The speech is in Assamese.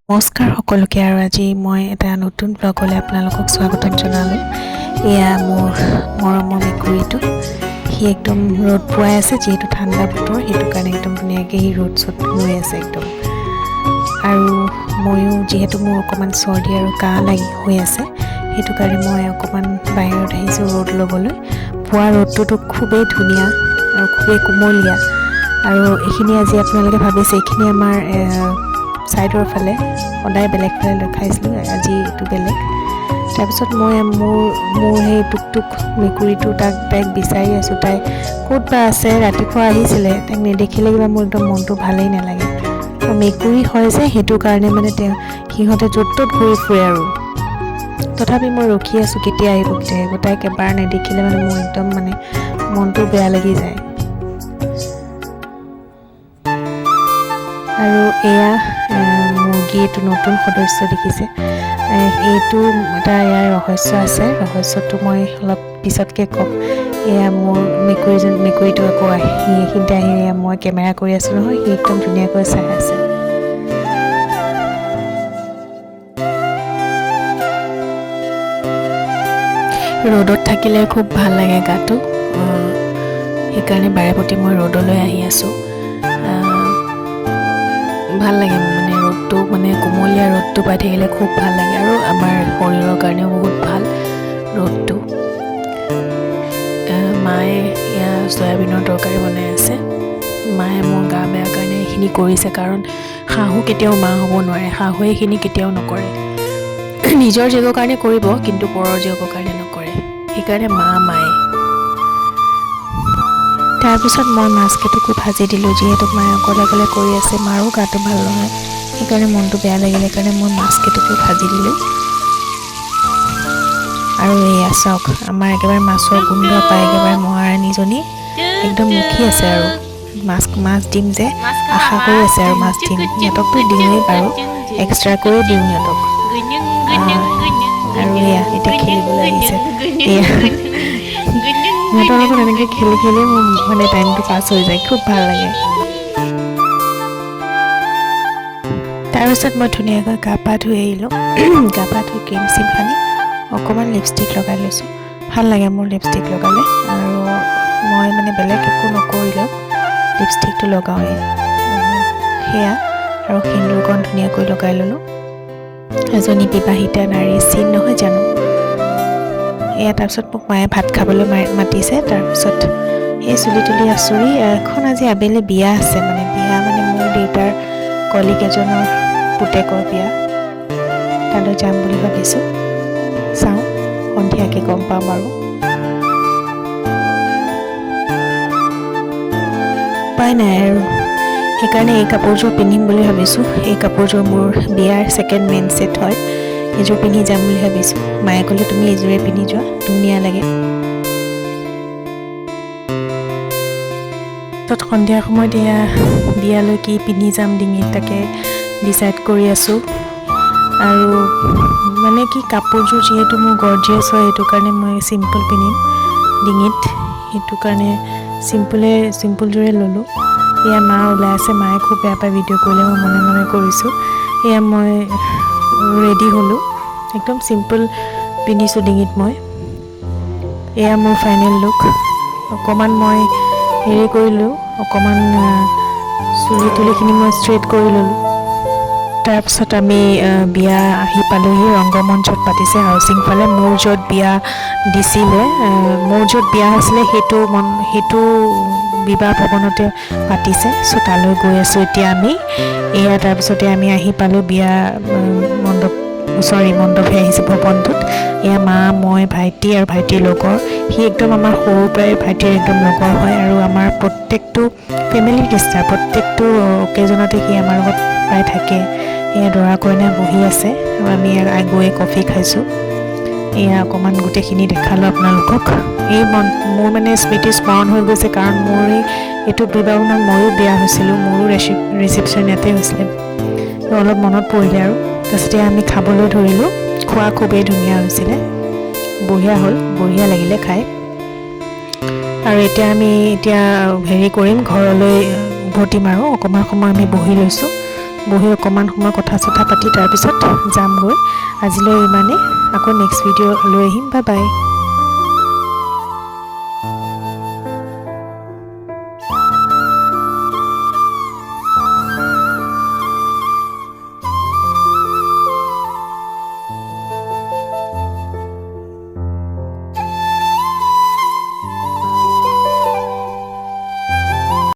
নমস্কাৰ সকলোকে আৰু আজি মই এটা নতুন ব্লগলৈ আপোনালোকক স্বাগতম জনালোঁ। এয়া মোৰ মৰমৰ মেকুৰীটো। সি একদম ৰ'দ পোৱাই আছে, যিহেতু ঠাণ্ডা বতৰ সেইটো কাৰণে একদম ধুনীয়াকৈ সি ৰ'দ চ'দ লৈ আছে একদম। আৰু ময়ো যিহেতু মোৰ অকণমান চৰ্দি আৰু কাহ লাগি হৈ আছে, সেইটো কাৰণে মই অকণমান বাহিৰত আহিছোঁ ৰ'দ ল'বলৈ। পুৱা ৰ'দটোতো খুবেই ধুনীয়া আৰু খুবেই কোমলীয়া। আৰু এইখিনি আজি আপোনালোকে ভাবিছে এইখিনি আমাৰ ছাইডৰ ফালে সদায় বেলেগ ফালে দেখাইছিলোঁ, আজি এইটো বেলেগ। তাৰপিছত মই মোৰ সেই টুকটুক মেকুৰীটো তাইক বিচাৰি আছোঁ। তাই ক'ত বা আছে, ৰাতিপুৱা আহিছিলে, তাইক নেদেখিলে কিবা মোৰ একদম মনটো ভালেই নালাগে। মেকুৰী হয় যে সেইটো কাৰণে মানে সিহঁতে য'ত ত'ত ঘূৰি ফুৰে আৰু তথাপি মই ৰখি আছোঁ কেতিয়া আহিব। তাইক এবাৰ নেদেখিলে মানে মোৰ একদম মানে মনটো বেয়া লাগি যায়। আৰু এয়া মুৰ্গী, এইটো নতুন সদস্য দেখিছে। এইটো এটা ইয়াৰ ৰহস্য আছে, ৰহস্যটো মই অলপ পিছতকৈ ক'ম। এয়া মোৰ মেকুৰীটো আকৌ এইখিনিতে আহি মই কেমেৰা কৰি আছোঁ নহয়, সি একদম ধুনীয়াকৈ চাই আছে। ৰ'দত থাকিলে খুব ভাল লাগে গাটো, সেইকাৰণে বাৰে প্ৰতি মই ৰ'দলৈ আহি আছোঁ। ভাল লাগে মানে ৰ'দটো, মানে কোমলীয়া ৰ'দটো পাই থাকিলে খুব ভাল লাগে আৰু আমাৰ শৰীৰৰ কাৰণেও বহুত ভাল ৰ'দটো। মায়ে এয়া চয়াবিনৰ তৰকাৰী বনাই আছে। মায়ে মোৰ গা বেয়া কাৰণে এইখিনি কৰিছে, কাৰণ শাহু কেতিয়াও মা হ'ব নোৱাৰে, শাহুৱে এইখিনি কেতিয়াও নকৰে। নিজৰ জীয়েকৰ কাৰণে কৰিব, কিন্তু পৰৰ জীয়েকৰ কাৰণে নকৰে, সেইকাৰণে মায়ে। তাৰপিছত মই মাছকেইটাকো ভাজি দিলোঁ, যিহেতু মায়ে অকলে কৰি আছে, মাৰো গাটো ভাল নহয়, সেইকাৰণে মনটো বেয়া লাগিলে, সেইকাৰণে মই মাছকেইটাকো ভাজি দিলোঁ। আৰু এয়া চাওক, আমাৰ একেবাৰে মাছৰ গোন্ধ পাই একেবাৰে মহাৰাণীজনী একদম মুখি আছে আৰু মাছ দিম যে আশা কৰি আছে আৰু মাছ দিম। সিহঁতকতো দিওঁৱেই বাৰু, এক্সট্ৰাকৈয়ে দিওঁ সিহঁতক। আৰু এয়া এতিয়া খেলিবলৈ আহিছে। এয়া সিহঁতৰ লগত এনেকৈ খেলি মোৰ মানে টাইমটো পাছ হৈ যায়, খুব ভাল লাগে। তাৰপিছত মই ধুনীয়াকৈ গা পা ধুই আহিলোঁ। গা পা ধুই ক্ৰীম চিম সানি অকণমান লিপষ্টিক লগাই লৈছোঁ। ভাল লাগে মোৰ লিপষ্টিক লগালে, আৰু মই মানে বেলেগ একো নকৰিলেও লিপষ্টিকটো লগাওঁৱেই। সেয়া আৰু সেন্দুৰকণ ধুনীয়াকৈ লগাই ল'লোঁ। এজনী বিবাহিতা নাৰীৰ চিন নহয় জানো। এয়া তাৰপিছত মোক মায়ে ভাত খাবলৈ মাতিছে। তাৰপিছত সেই চুলি তুলি আঁচুৰি এখন আজি আবেলি বিয়া আছে, মানে মোৰ দেউতাৰ কলিগ এজনৰ পুতেকৰ বিয়া, তালৈ যাম বুলি ভাবিছোঁ। চাওঁ সন্ধিয়াকৈ গম পাম আৰু। উপায় নাই আৰু, সেইকাৰণে এই কাপোৰযোৰ পিন্ধিম বুলি ভাবিছোঁ। এই কাপোৰযোৰ মোৰ বিয়াৰ ছেকেণ্ড মেইন ছেট হয়, এইযোৰ পিন্ধি যাম বুলি ভাবিছোঁ। মায়ে ক'লে তুমি এইযোৰে পিন্ধি যোৱা, ধুনীয়া লাগে। তাত সন্ধিয়া সময়ত এয়া বিয়ালৈ কি পিন্ধি যাম ডিঙিত, তাকে ডিচাইড কৰি আছোঁ। আৰু মানে কি কাপোৰযোৰ যিহেতু মোৰ গৰ্জিয়াছ হয়, সেইটো কাৰণে মই চিম্পল পিন্ধিম ডিঙিত, সেইটো কাৰণে চিম্পলযোৰে ল'লোঁ। এয়া মা ওলাই আছে, মায়ে খুব বেয়া পায় ভিডিঅ' কৰিলে, মই মনে মনে কৰিছোঁ। এয়া মই ৰেডি হ'লোঁ, একদম চিম্পল পিন্ধিছোঁ ডিঙিত মই। এয়া মোৰ ফাইনেল লুক। অকণমান মই হেৰি কৰিলোঁ, অকণমান চুলি তুলিখিনি মই ষ্ট্ৰেইট কৰি ল'লোঁ। তাৰপিছত আমি বিয়া আহি পালোঁহি। ৰংগমঞ্চত পাতিছে হাউচিং ফালে। মোৰ য'ত বিয়া দিছিলে, মোৰ য'ত বিয়া হৈছিলে সেইটো বিবাহ ভৱনতে পাতিছে। চ' তালৈ গৈ আছোঁ এতিয়া আমি। এয়া তাৰপিছতে আমি আহি পালোঁ বিয়া মণ্ডপহে আহিছে ভৱনটোত। এয়া মা, মই, ভাইটি আৰু ভাইটিৰ লগৰ। সি একদম আমাৰ সৰুৰ পৰাই ভাইটিৰ একদম লগৰ হয়, আৰু আমাৰ প্ৰত্যেকটো ফেমিলিৰ নিচিনা, প্ৰত্যেকটো অকেজনতে সি আমাৰ লগত প্ৰায় থাকে। এয়া দৰা কইনা বহি আছে আৰু আমি গৈ কফি খাইছোঁ। এয়া অকণমান গোটেইখিনি দেখালোঁ আপোনালোকক। মোৰ মানে স্মৃতি স্মৰণ হৈ গৈছে, কাৰণ মোৰ এইটো বিবাহ ভৱনত ময়ো বিয়া হৈছিলোঁ, মোৰো ৰিচিপশ্যন ইয়াতে হৈছিলে, অলপ মনত পৰিলে আৰু। তাৰপিছতে আমি খাবলৈ ধৰিলোঁ। খোৱা খুবেই ধুনীয়া হৈছিলে, বঢ়িয়া লাগিলে খাই। আৰু এতিয়া আমি হেৰি কৰিম, ঘৰলৈ উভতিম আৰু অকণমান সময় আমি বহি লৈছোঁ। বহি অকণমান সময় কথা চথা পাতি তাৰপিছত যামগৈ। আজিলৈ ইমানেই, আকৌ নেক্সট ভিডিঅ' লৈ আহিম। Bye bye.